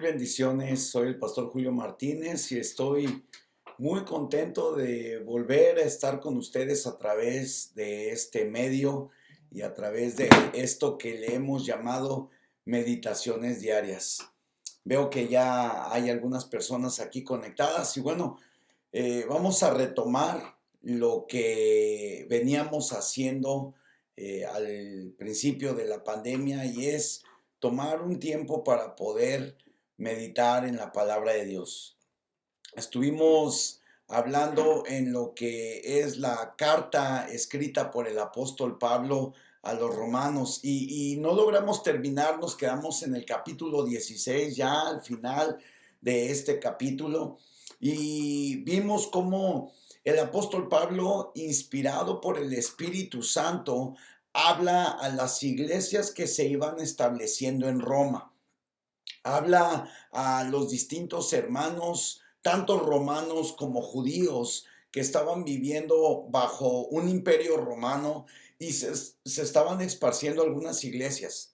bendiciones, soy el pastor Julio Martínez y estoy muy contento de volver a estar con ustedes a través de este medio y a través de esto que le hemos llamado meditaciones diarias. Veo que ya hay algunas personas aquí conectadas y bueno, vamos a retomar lo que veníamos haciendo al principio de la pandemia y es tomar un tiempo para poder meditar en la palabra de Dios. Estuvimos hablando en lo que es la carta escrita por el apóstol Pablo a los romanos y no logramos terminar, nos quedamos en el capítulo 16 ya al final de este capítulo y vimos cómo el apóstol Pablo, inspirado por el Espíritu Santo, habla a las iglesias que se iban estableciendo en Roma. Habla a los distintos hermanos, tanto romanos como judíos, que estaban viviendo bajo un imperio romano y se estaban esparciendo algunas iglesias.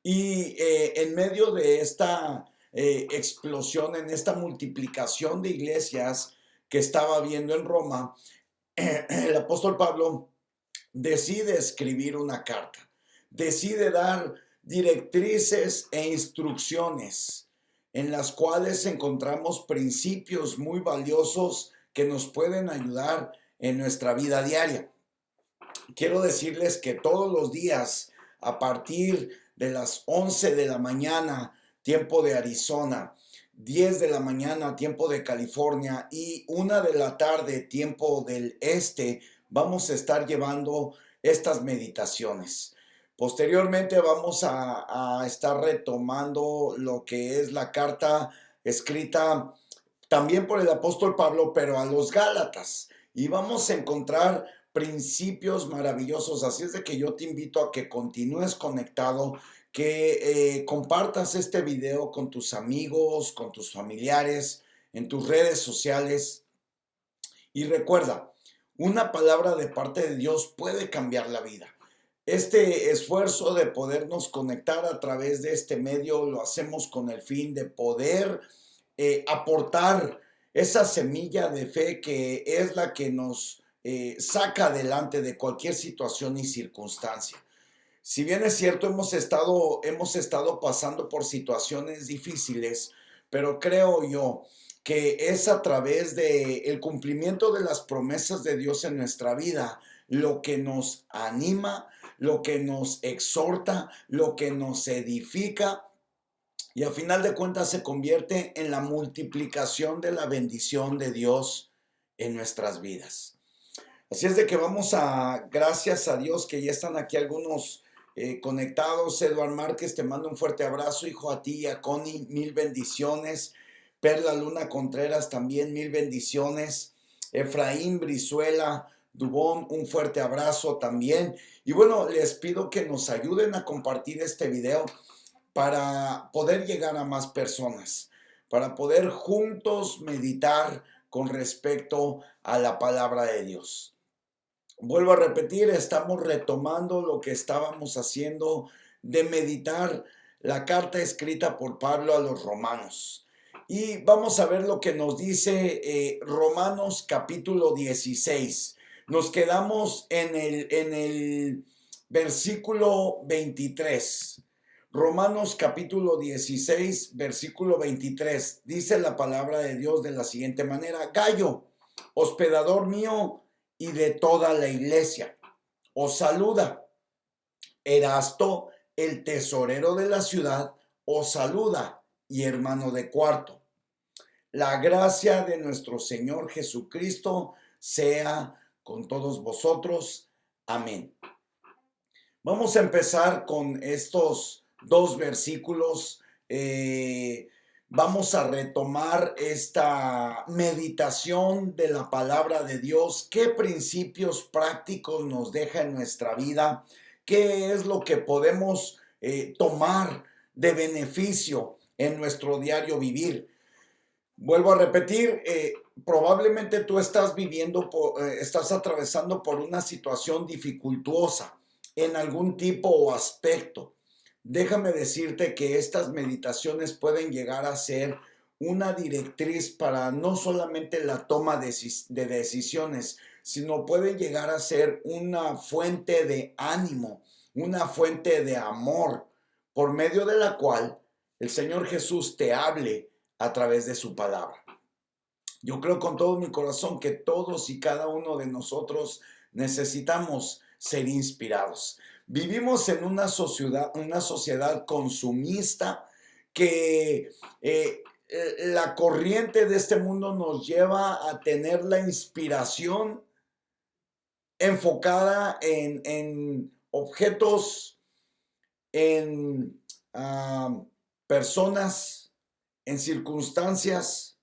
Y en medio de esta explosión, en esta multiplicación de iglesias que estaba habiendo en Roma, el apóstol Pablo decide escribir una carta, decide dar directrices e instrucciones en las cuales encontramos principios muy valiosos que nos pueden ayudar en nuestra vida diaria. Quiero decirles que todos los días, a partir de las 11 de la mañana, tiempo de Arizona, 10 de la mañana, tiempo de California y 1 de la tarde, tiempo del este, vamos a estar llevando estas meditaciones. Posteriormente vamos a estar retomando lo que es la carta escrita también por el apóstol Pablo, pero a los Gálatas. Y vamos a encontrar principios maravillosos. Así es de que yo te invito a que continúes conectado, que compartas este video con tus amigos, con tus familiares, en tus redes sociales. Y recuerda, una palabra de parte de Dios puede cambiar la vida. Este esfuerzo de podernos conectar a través de este medio lo hacemos con el fin de poder aportar esa semilla de fe que es la que nos saca adelante de cualquier situación y circunstancia. Si bien es cierto, hemos estado pasando por situaciones difíciles, pero creo yo que es a través del cumplimiento de las promesas de Dios en nuestra vida lo que nos anima, lo que nos exhorta, lo que nos edifica y a final de cuentas se convierte en la multiplicación de la bendición de Dios en nuestras vidas. Así es de que gracias a Dios que ya están aquí algunos conectados. Eduard Márquez, te mando un fuerte abrazo, hijo, a ti y a Connie, mil bendiciones. Perla Luna Contreras, también mil bendiciones. Efraín Brizuela Dubón, un fuerte abrazo también. Y bueno, les pido que nos ayuden a compartir este video para poder llegar a más personas, para poder juntos meditar con respecto a la palabra de Dios. Vuelvo a repetir, estamos retomando lo que estábamos haciendo de meditar la carta escrita por Pablo a los romanos. Y vamos a ver lo que nos dice Romanos capítulo 16. Nos quedamos en el versículo 23. Romanos capítulo 16, versículo 23. Dice la palabra de Dios de la siguiente manera: Gayo, hospedador mío y de toda la iglesia, os saluda. Erasto, el tesorero de la ciudad, os saluda, y hermano de cuarto. La gracia de nuestro Señor Jesucristo sea con todos vosotros. Amén. Vamos a empezar con estos dos versículos. Vamos a retomar esta meditación de la palabra de Dios. ¿Qué principios prácticos nos deja en nuestra vida? ¿Qué es lo que podemos tomar de beneficio en nuestro diario vivir? Vuelvo a repetir, probablemente tú estás estás atravesando por una situación dificultuosa en algún tipo o aspecto. déjame decirte que estas meditaciones pueden llegar a ser una directriz para no solamente la toma de decisiones, sino puede llegar a ser una fuente de ánimo, una fuente de amor, por medio de la cual el Señor Jesús te hable a través de su palabra. Yo creo con todo mi corazón que todos y cada uno de nosotros necesitamos ser inspirados. Vivimos en una sociedad consumista que la corriente de este mundo nos lleva a tener la inspiración enfocada en objetos, en personas, en circunstancias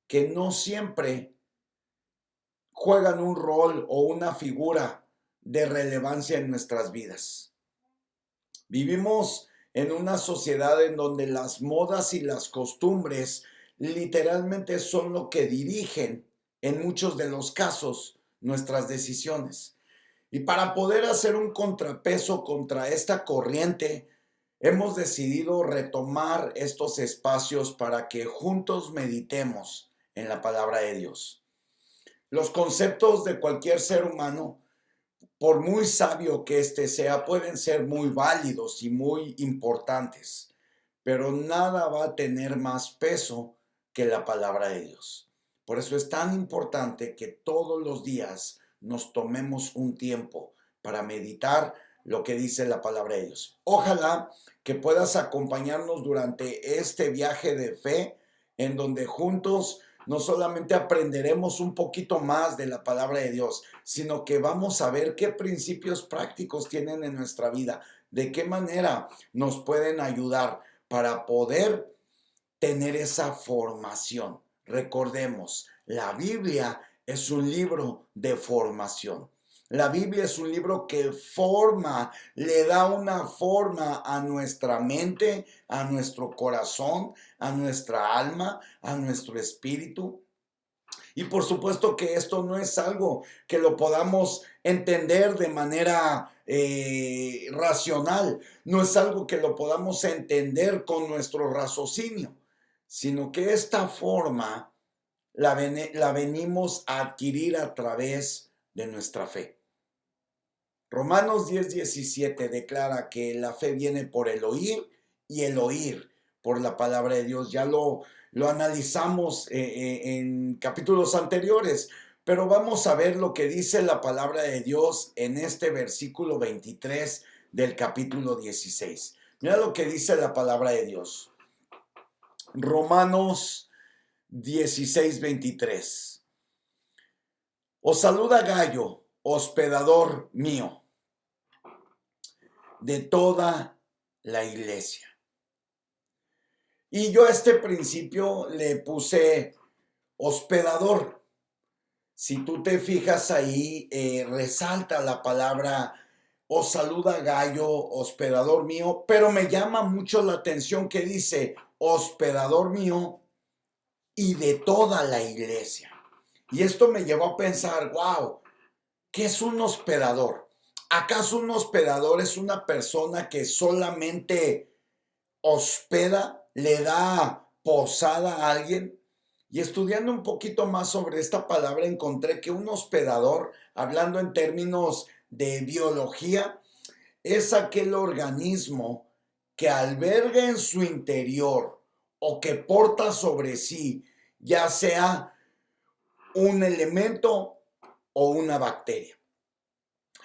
que no siempre juegan un rol o una figura de relevancia en nuestras vidas. Vivimos en una sociedad en donde las modas y las costumbres literalmente son lo que dirigen en muchos de los casos nuestras decisiones. Y para poder hacer un contrapeso contra esta corriente, hemos decidido retomar estos espacios para que juntos meditemos en la palabra de Dios. Los conceptos de cualquier ser humano, por muy sabio que éste sea, pueden ser muy válidos y muy importantes, pero nada va a tener más peso que la palabra de Dios. Por eso es tan importante que todos los días nos tomemos un tiempo para meditar lo que dice la palabra de Dios. Ojalá que puedas acompañarnos durante este viaje de fe, en donde juntos no solamente aprenderemos un poquito más de la palabra de Dios, sino que vamos a ver qué principios prácticos tienen en nuestra vida, de qué manera nos pueden ayudar para poder tener esa formación. Recordemos, la Biblia es un libro de formación. La Biblia es un libro que forma, le da una forma a nuestra mente, a nuestro corazón, a nuestra alma, a nuestro espíritu. Y por supuesto que esto no es algo que lo podamos entender de manera racional, no es algo que lo podamos entender con nuestro raciocinio, sino que esta forma la venimos a adquirir a través de nuestra fe. Romanos 10:17 declara que la fe viene por el oír y el oír por la palabra de Dios. Ya lo analizamos en capítulos anteriores, pero vamos a ver lo que dice la palabra de Dios en este versículo 23 del capítulo 16. Mira lo que dice la palabra de Dios. Romanos 16:23. Os saluda Gayo, hospedador mío, de toda la iglesia. Y yo a este principio le puse hospedador. Si tú te fijas ahí, resalta la palabra os saluda Gayo, hospedador mío, pero me llama mucho la atención que dice hospedador mío y de toda la iglesia. Y esto me llevó a pensar, wow, ¿qué es un hospedador? ¿Acaso un hospedador es una persona que solamente hospeda, le da posada a alguien? Y estudiando un poquito más sobre esta palabra, encontré que un hospedador, hablando en términos de biología, es aquel organismo que alberga en su interior o que porta sobre sí, ya sea un elemento o una bacteria.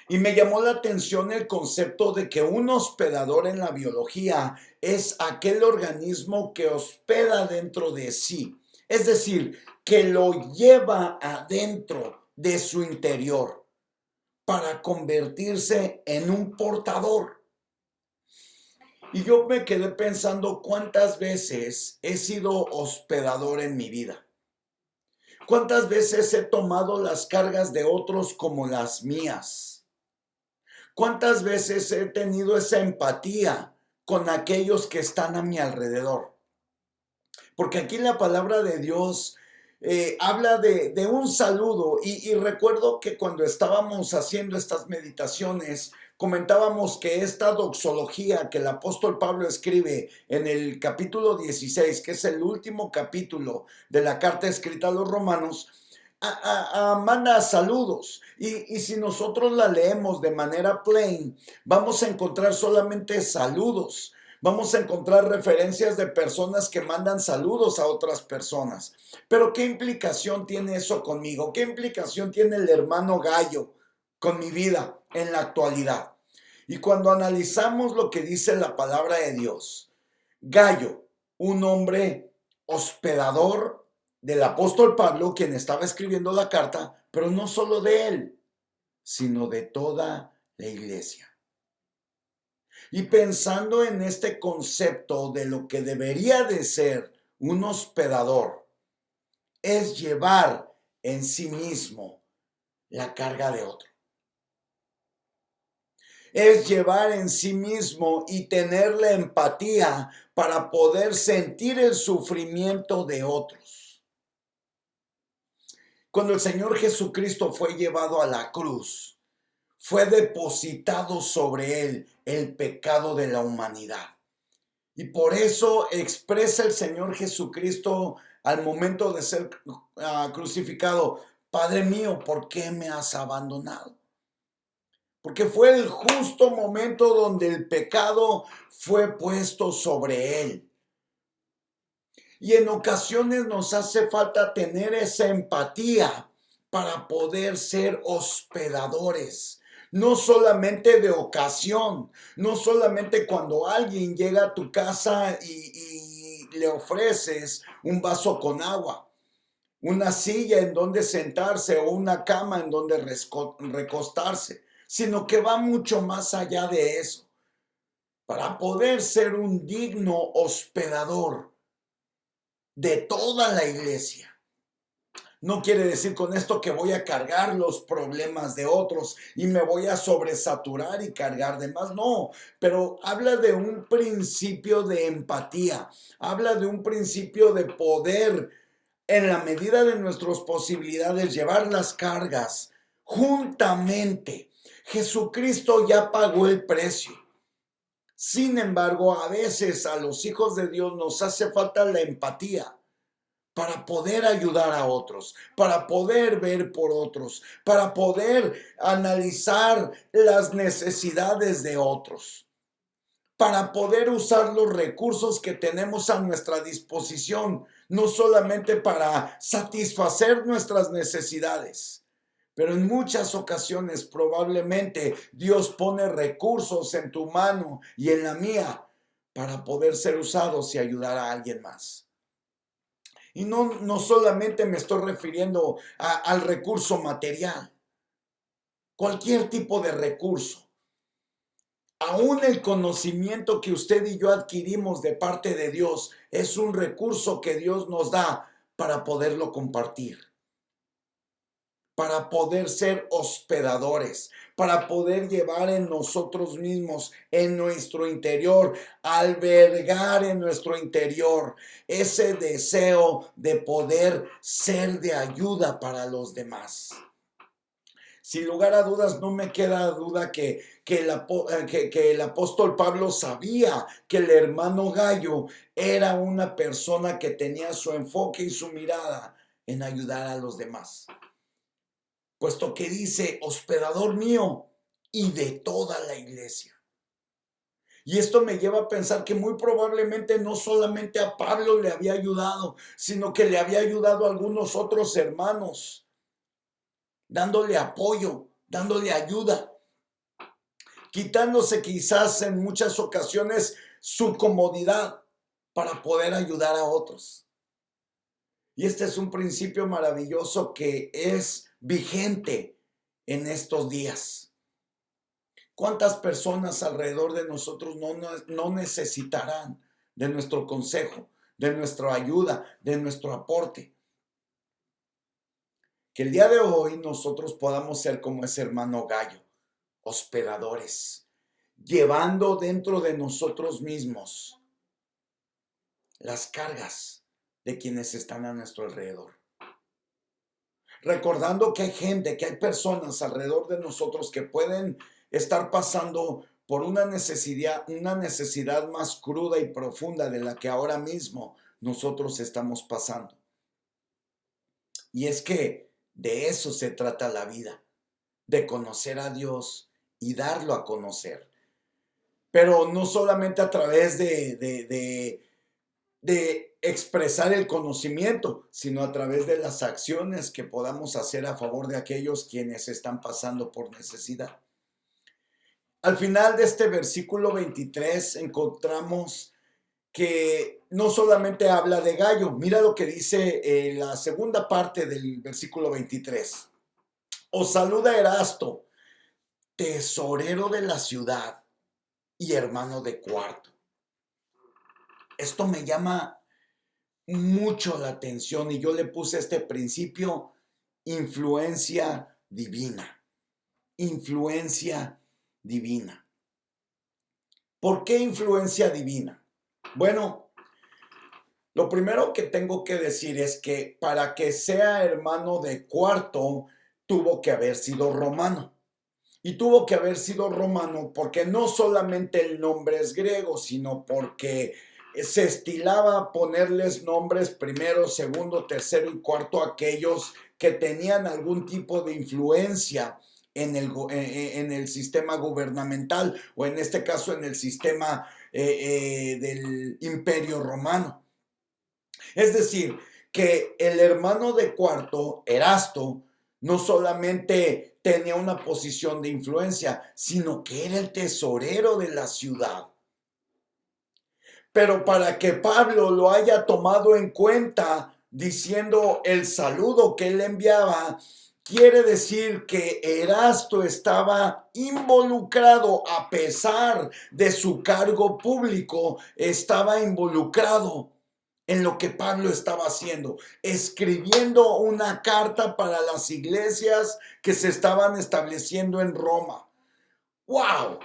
Y me llamó la atención el concepto de que un hospedador en la biología es aquel organismo que hospeda dentro de sí, es decir, que lo lleva adentro de su interior para convertirse en un portador. Y yo me quedé pensando cuántas veces he sido hospedador en mi vida. ¿Cuántas veces he tomado las cargas de otros como las mías? ¿Cuántas veces he tenido esa empatía con aquellos que están a mi alrededor? Porque aquí la palabra de Dios habla de un saludo y recuerdo que cuando estábamos haciendo estas meditaciones, comentábamos que esta doxología que el apóstol Pablo escribe en el capítulo 16, que es el último capítulo de la carta escrita a los romanos, manda saludos. Y si nosotros la leemos de manera plain, vamos a encontrar solamente saludos. Vamos a encontrar referencias de personas que mandan saludos a otras personas. Pero ¿qué implicación tiene eso conmigo? ¿Qué implicación tiene el hermano Gallo con mi vida en la actualidad? Y cuando analizamos lo que dice la palabra de Dios, Gallo, un hombre hospedador del apóstol Pablo, quien estaba escribiendo la carta, pero no solo de él, sino de toda la iglesia. Y pensando en este concepto de lo que debería de ser un hospedador, es llevar en sí mismo la carga de otro. Es llevar en sí mismo y tener la empatía para poder sentir el sufrimiento de otros. Cuando el Señor Jesucristo fue llevado a la cruz, fue depositado sobre él el pecado de la humanidad. Y por eso expresa el Señor Jesucristo al momento de ser crucificado: Padre mío, ¿por qué me has abandonado? Porque fue el justo momento donde el pecado fue puesto sobre él. Y en ocasiones nos hace falta tener esa empatía para poder ser hospedadores. No solamente de ocasión, no solamente cuando alguien llega a tu casa y le ofreces un vaso con agua, una silla en donde sentarse o una cama en donde recostarse, sino que va mucho más allá de eso. Para poder ser un digno hospedador de toda la iglesia. No quiere decir con esto que voy a cargar los problemas de otros y me voy a sobresaturar y cargar de más. No, pero habla de un principio de empatía. Habla de un principio de poder, en la medida de nuestras posibilidades, llevar las cargas juntamente. Jesucristo ya pagó el precio. Sin embargo, a veces a los hijos de Dios nos hace falta la empatía para poder ayudar a otros, para poder ver por otros, para poder analizar las necesidades de otros, para poder usar los recursos que tenemos a nuestra disposición, no solamente para satisfacer nuestras necesidades, pero en muchas ocasiones probablemente Dios pone recursos en tu mano y en la mía para poder ser usados y ayudar a alguien más. Y no solamente me estoy refiriendo al recurso material, cualquier tipo de recurso. Aún el conocimiento que usted y yo adquirimos de parte de Dios es un recurso que Dios nos da para poderlo compartir, para poder ser hospedadores, para poder llevar en nosotros mismos, en nuestro interior, albergar en nuestro interior ese deseo de poder ser de ayuda para los demás. Sin lugar a dudas, no me queda duda que el apóstol Pablo sabía que el hermano Gallo era una persona que tenía su enfoque y su mirada en ayudar a los demás. Puesto que dice, hospedador mío y de toda la iglesia. Y esto me lleva a pensar que muy probablemente no solamente a Pablo le había ayudado, sino que le había ayudado a algunos otros hermanos, dándole apoyo, dándole ayuda, quitándose quizás en muchas ocasiones su comodidad para poder ayudar a otros. Y este es un principio maravilloso que es vigente en estos días. ¿Cuántas personas alrededor de nosotros no necesitarán de nuestro consejo, de nuestra ayuda, de nuestro aporte? Que el día de hoy nosotros podamos ser como ese hermano Gallo, hospedadores, llevando dentro de nosotros mismos las cargas de quienes están a nuestro alrededor. Recordando que hay gente, que hay personas alrededor de nosotros que pueden estar pasando por una necesidad más cruda y profunda de la que ahora mismo nosotros estamos pasando. Y es que de eso se trata la vida, de conocer a Dios y darlo a conocer. Pero no solamente a través de expresar el conocimiento, sino a través de las acciones que podamos hacer a favor de aquellos quienes están pasando por necesidad. Al final de este versículo 23 encontramos que no solamente habla de Gayo. Mira lo que dice la segunda parte del versículo 23. Os saluda Erasto, tesorero de la ciudad y hermano de cuarto. Esto me llama mucho la atención y yo le puse este principio: influencia divina. Influencia divina. ¿Por qué influencia divina? Bueno, lo primero que tengo que decir es que para que sea hermano de cuarto, tuvo que haber sido romano. Y tuvo que haber sido romano porque no solamente el nombre es griego, sino porque se estilaba ponerles nombres primero, segundo, tercero y cuarto a aquellos que tenían algún tipo de influencia en el sistema gubernamental, o en este caso en el sistema del Imperio Romano. Es decir, que el hermano de cuarto, Erasto, no solamente tenía una posición de influencia, sino que era el tesorero de la ciudad. Pero para que Pablo lo haya tomado en cuenta diciendo el saludo que él enviaba, quiere decir que Erasto estaba involucrado, a pesar de su cargo público, estaba involucrado en lo que Pablo estaba haciendo, escribiendo una carta para las iglesias que se estaban estableciendo en Roma. ¡Wow!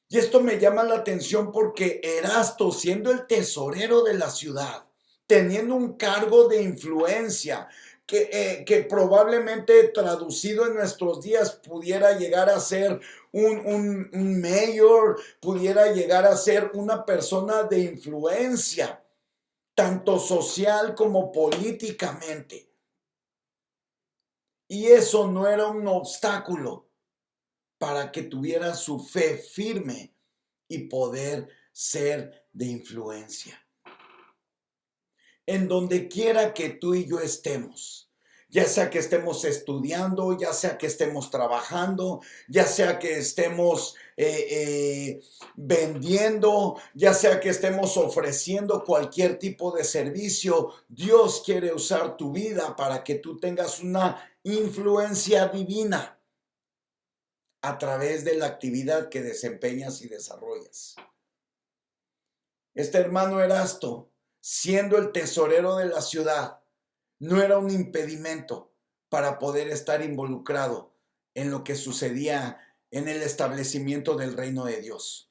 Y esto me llama la atención porque Erasto, siendo el tesorero de la ciudad, teniendo un cargo de influencia, que probablemente traducido en nuestros días pudiera llegar a ser un mayor, pudiera llegar a ser una persona de influencia, tanto social como políticamente. Y eso no era un obstáculo para que tuviera su fe firme y poder ser de influencia. En donde quiera que tú y yo estemos, ya sea que estemos estudiando, ya sea que estemos trabajando, ya sea que estemos vendiendo, ya sea que estemos ofreciendo cualquier tipo de servicio, Dios quiere usar tu vida para que tú tengas una influencia divina a través de la actividad que desempeñas y desarrollas. Este hermano Erasto, siendo el tesorero de la ciudad, no era un impedimento para poder estar involucrado en lo que sucedía en el establecimiento del reino de Dios.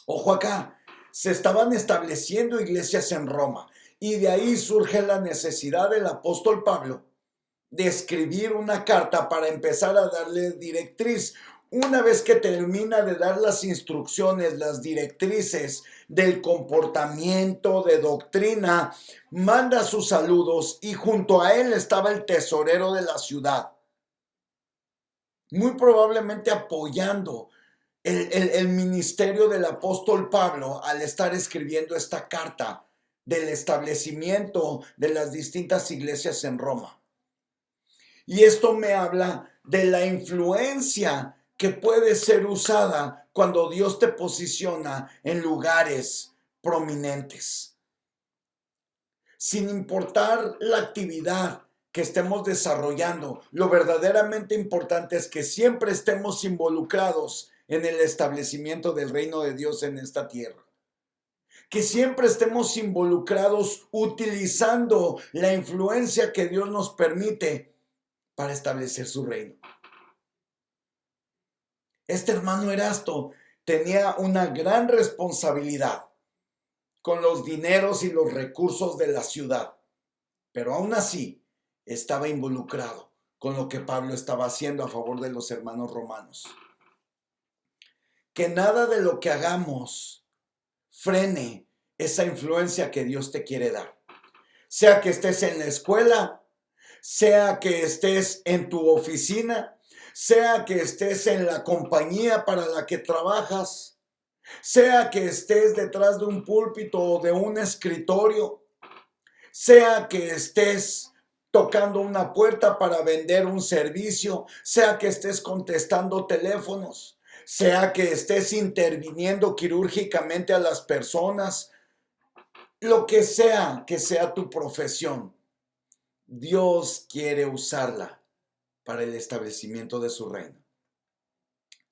Ojo acá, se estaban estableciendo iglesias en Roma y de ahí surge la necesidad del apóstol Pablo de escribir una carta para empezar a darle directriz. Una vez que termina de dar las instrucciones, las directrices del comportamiento, de doctrina, manda sus saludos y junto a él estaba el tesorero de la ciudad, muy probablemente apoyando el ministerio del apóstol Pablo al estar escribiendo esta carta del establecimiento de las distintas iglesias en Roma. Y esto me habla de la influencia que puede ser usada cuando Dios te posiciona en lugares prominentes. Sin importar la actividad que estemos desarrollando, lo verdaderamente importante es que siempre estemos involucrados en el establecimiento del reino de Dios en esta tierra. Que siempre estemos involucrados utilizando la influencia que Dios nos permite para establecer su reino. Este hermano Erasto tenía una gran responsabilidad con los dineros y los recursos de la ciudad, pero aún así estaba involucrado con lo que Pablo estaba haciendo a favor de los hermanos romanos. que nada de lo que hagamos frene esa influencia que Dios te quiere dar. Sea que estés en la escuela, sea que estés en tu oficina, sea que estés en la compañía para la que trabajas, sea que estés detrás de un púlpito o de un escritorio, sea que estés tocando una puerta para vender un servicio, sea que estés contestando teléfonos, sea que estés interviniendo quirúrgicamente a las personas, lo que sea tu profesión, Dios quiere usarla para el establecimiento de su reino.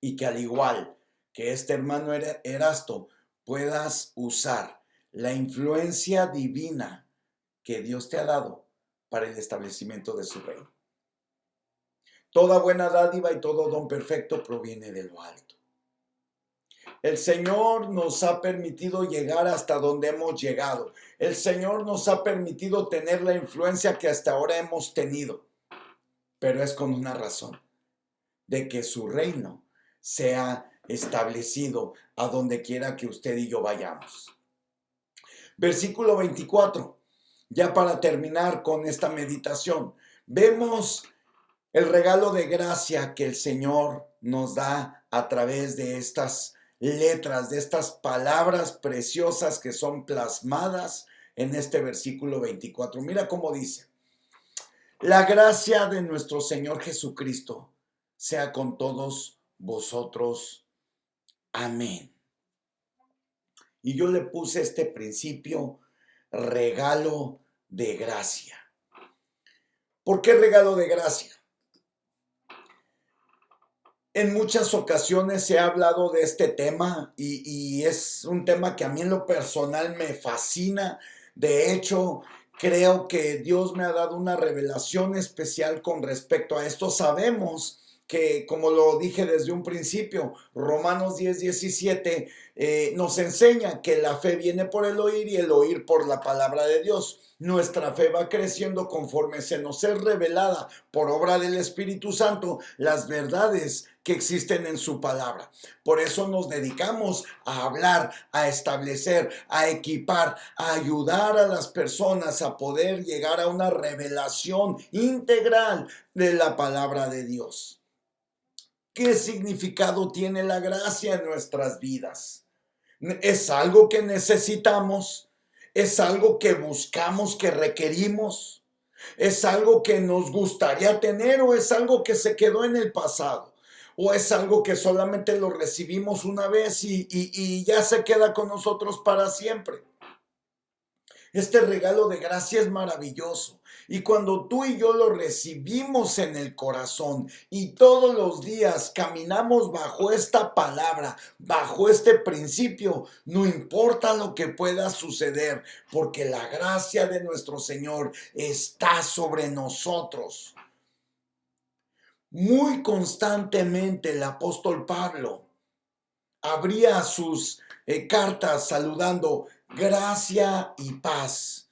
Y que al igual que este hermano Erasto, puedas usar la influencia divina que Dios te ha dado para el establecimiento de su reino. Toda buena dádiva y todo don perfecto proviene de lo alto. El Señor nos ha permitido llegar hasta donde hemos llegado. El Señor nos ha permitido tener la influencia que hasta ahora hemos tenido. Pero es con una razón, de que su reino sea establecido a donde quiera que usted y yo vayamos. Versículo 24, ya para terminar con esta meditación, vemos el regalo de gracia que el Señor nos da a través de estas letras, de estas palabras preciosas que son plasmadas en este versículo 24. Mira cómo dice: la gracia de nuestro Señor Jesucristo sea con todos vosotros. Amén. Y yo le puse este principio, regalo de gracia. ¿Por qué regalo de gracia? En muchas ocasiones se ha hablado de este tema y es un tema que a mí en lo personal me fascina. De hecho, creo que Dios me ha dado una revelación especial con respecto a esto. Sabemos que, como lo dije desde un principio, Romanos 10:17 nos enseña que la fe viene por el oír y el oír por la palabra de Dios. Nuestra fe va creciendo conforme se nos es revelada por obra del Espíritu Santo las verdades que existen en su palabra. Por eso nos dedicamos a hablar, a establecer, a equipar, a ayudar a las personas a poder llegar a una revelación integral de la palabra de Dios. ¿Qué significado tiene la gracia en nuestras vidas? ¿Es algo que necesitamos? ¿Es algo que buscamos, que requerimos? ¿Es algo que nos gustaría tener o es algo que se quedó en el pasado? ¿O es algo que solamente lo recibimos una vez y ya se queda con nosotros para siempre? Este regalo de gracia es maravilloso. Y cuando tú y yo lo recibimos en el corazón y todos los días caminamos bajo esta palabra, bajo este principio, no importa lo que pueda suceder, porque la gracia de nuestro Señor está sobre nosotros. Muy constantemente el apóstol Pablo abría sus cartas saludando: gracia y paz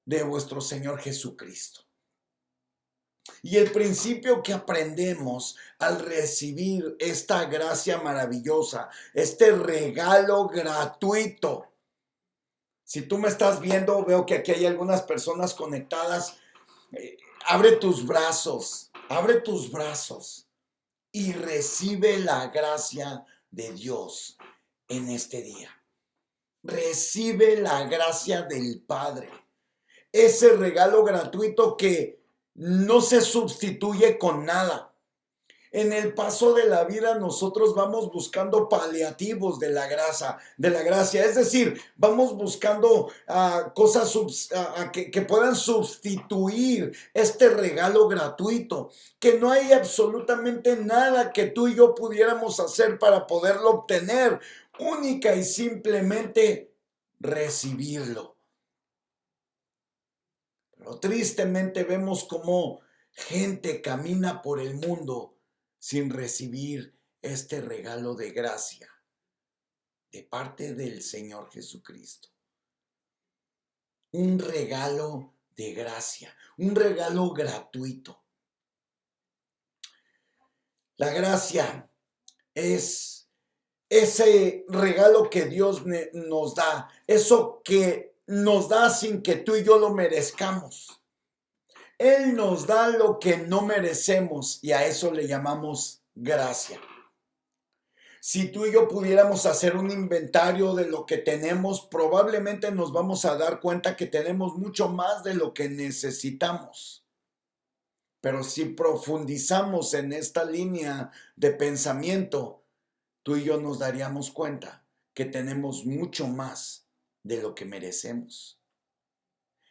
de vuestro Señor Jesucristo. Y el principio que aprendemos al recibir esta gracia maravillosa, este regalo gratuito. Si tú me estás viendo, veo que aquí hay algunas personas conectadas. Abre tus brazos y recibe la gracia de Dios en este día. Recibe la gracia del Padre. Ese regalo gratuito que no se sustituye con nada. En el paso de la vida nosotros vamos buscando paliativos de la gracia, es decir, vamos buscando cosas que puedan sustituir este regalo gratuito, que no hay absolutamente nada que tú y yo pudiéramos hacer para poderlo obtener, única y simplemente recibirlo. Pero tristemente vemos cómo gente camina por el mundo sin recibir este regalo de gracia de parte del Señor Jesucristo. Un regalo de gracia, un regalo gratuito. La gracia es ese regalo que Dios nos da, eso que nos da sin que tú y yo lo merezcamos. Él nos da lo que no merecemos y a eso le llamamos gracia. Si tú y yo pudiéramos hacer un inventario de lo que tenemos, probablemente nos vamos a dar cuenta que tenemos mucho más de lo que necesitamos. Pero si profundizamos en esta línea de pensamiento, tú y yo nos daríamos cuenta que tenemos mucho más de lo que merecemos.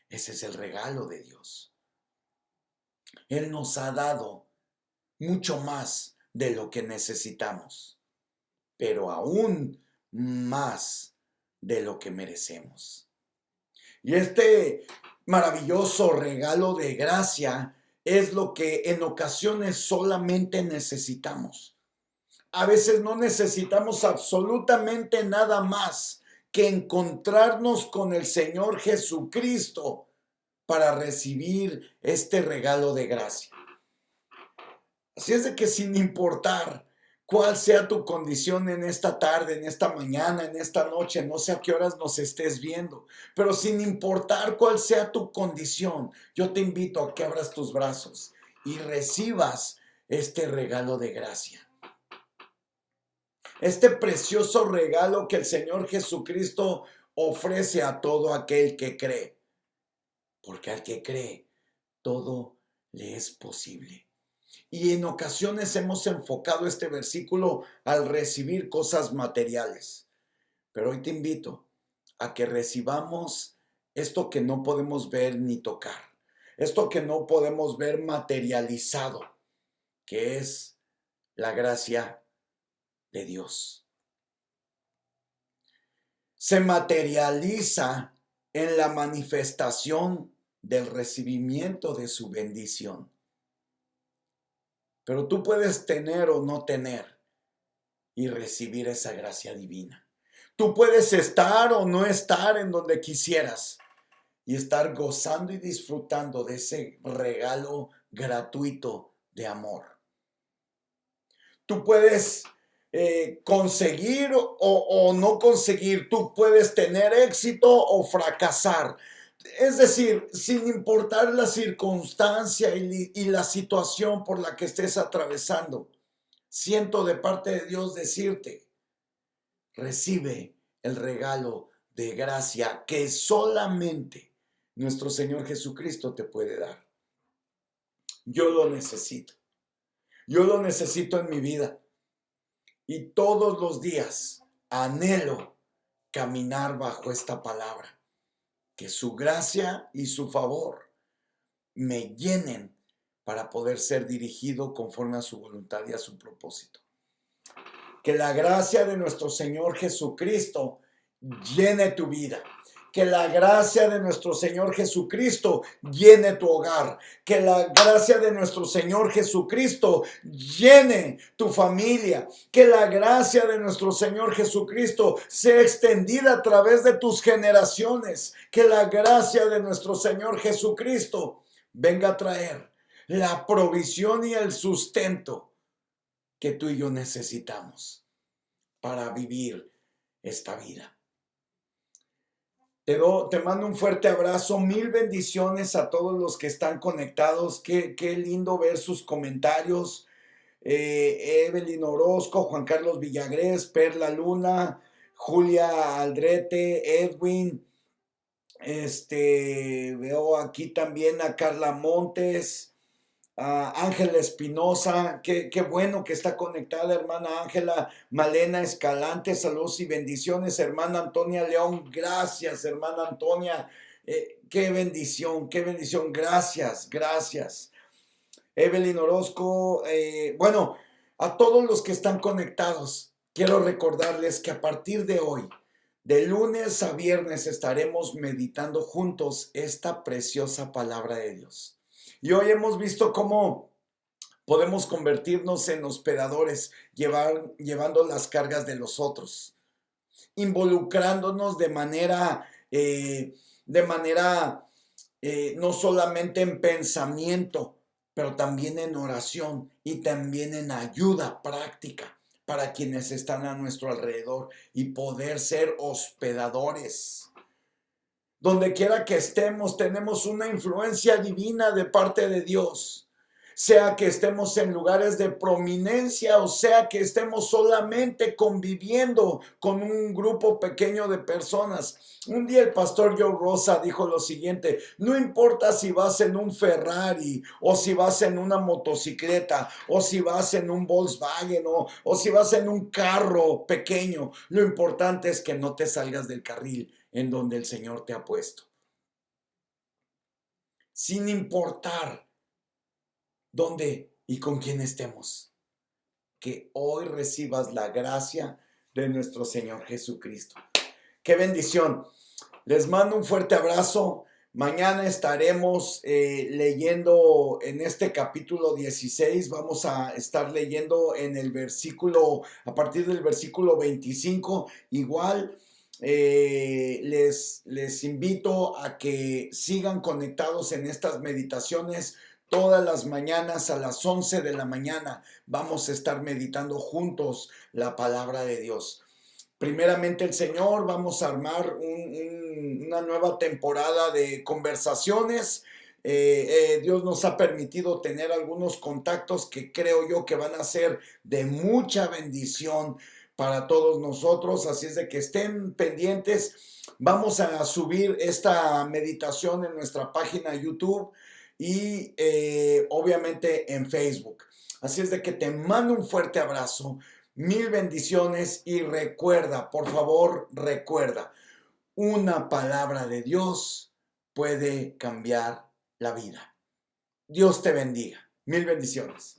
Ese es el regalo de Dios. Él nos ha dado mucho más de lo que necesitamos, pero aún más de lo que merecemos. Y este maravilloso regalo de gracia es lo que en ocasiones solamente necesitamos. A veces no necesitamos absolutamente nada más que encontrarnos con el Señor Jesucristo para recibir este regalo de gracia. Así es de que sin importar cuál sea tu condición en esta tarde, en esta mañana, en esta noche, no sé a qué horas nos estés viendo, pero sin importar cuál sea tu condición, yo te invito a que abras tus brazos y recibas este regalo de gracia. Este precioso regalo que el Señor Jesucristo ofrece a todo aquel que cree. Porque al que cree, todo le es posible. Y en ocasiones hemos enfocado este versículo al recibir cosas materiales. Pero hoy te invito a que recibamos esto que no podemos ver ni tocar. Esto que no podemos ver materializado, que es la gracia de Dios. Se materializa en la manifestación del recibimiento de su bendición. Pero tú puedes tener o no tener y recibir esa gracia divina. Tú puedes estar o no estar en donde quisieras y estar gozando y disfrutando de ese regalo gratuito de amor. Tú puedes conseguir o no conseguir, tú puedes tener éxito o fracasar. Es decir, sin importar la circunstancia y la situación por la que estés atravesando, siento de parte de Dios decirte, recibe el regalo de gracia que solamente nuestro Señor Jesucristo te puede dar. Yo lo necesito. Yo lo necesito en mi vida. Y todos los días anhelo caminar bajo esta palabra. Que su gracia y su favor me llenen para poder ser dirigido conforme a su voluntad y a su propósito. Que la gracia de nuestro Señor Jesucristo llene tu vida. Que la gracia de nuestro Señor Jesucristo llene tu hogar. Que la gracia de nuestro Señor Jesucristo llene tu familia. Que la gracia de nuestro Señor Jesucristo sea extendida a través de tus generaciones. Que la gracia de nuestro Señor Jesucristo venga a traer la provisión y el sustento que tú y yo necesitamos para vivir esta vida. Te mando un fuerte abrazo, 1000 bendiciones a todos los que están conectados. Qué lindo ver sus comentarios. Evelyn Orozco, Juan Carlos Villagrés, Perla Luna, Julia Aldrete, Edwin. Veo aquí también a Carla Montes, a Ángela Espinosa, qué bueno que está conectada, hermana Ángela. Malena Escalante, saludos y bendiciones. Hermana Antonia León, gracias, hermana Antonia. Qué bendición, gracias. Evelyn Orozco, bueno, a todos los que están conectados, quiero recordarles que a partir de hoy, de lunes a viernes, estaremos meditando juntos esta preciosa palabra de Dios. Y hoy hemos visto cómo podemos convertirnos en hospedadores, llevando las cargas de los otros, involucrándonos de manera no solamente en pensamiento, pero también en oración y también en ayuda práctica para quienes están a nuestro alrededor y poder ser hospedadores. Donde quiera que estemos, tenemos una influencia divina de parte de Dios. Sea que estemos en lugares de prominencia o sea que estemos solamente conviviendo con un grupo pequeño de personas. Un día el pastor Joe Rosa dijo lo siguiente: no importa si vas en un Ferrari o si vas en una motocicleta o si vas en un Volkswagen o si vas en un carro pequeño, lo importante es que no te salgas del carril en donde el Señor te ha puesto. Sin importar dónde y con quién estemos, que hoy recibas la gracia de nuestro Señor Jesucristo. ¡Qué bendición! Les mando un fuerte abrazo. Mañana estaremos leyendo en este capítulo 16. Vamos a estar leyendo en el versículo, a partir del versículo 25. Igual les invito a que sigan conectados en estas meditaciones. Todas las mañanas a las 11 de la mañana vamos a estar meditando juntos la palabra de Dios. Primeramente el Señor, vamos a armar una nueva temporada de conversaciones. Dios nos ha permitido tener algunos contactos que creo yo que van a ser de mucha bendición para todos nosotros. Así es de que estén pendientes. Vamos a subir esta meditación en nuestra página YouTube y obviamente en Facebook. Así es de que te mando un fuerte abrazo. Mil bendiciones y recuerda, por favor, recuerda, una palabra de Dios puede cambiar la vida. Dios te bendiga. Mil bendiciones.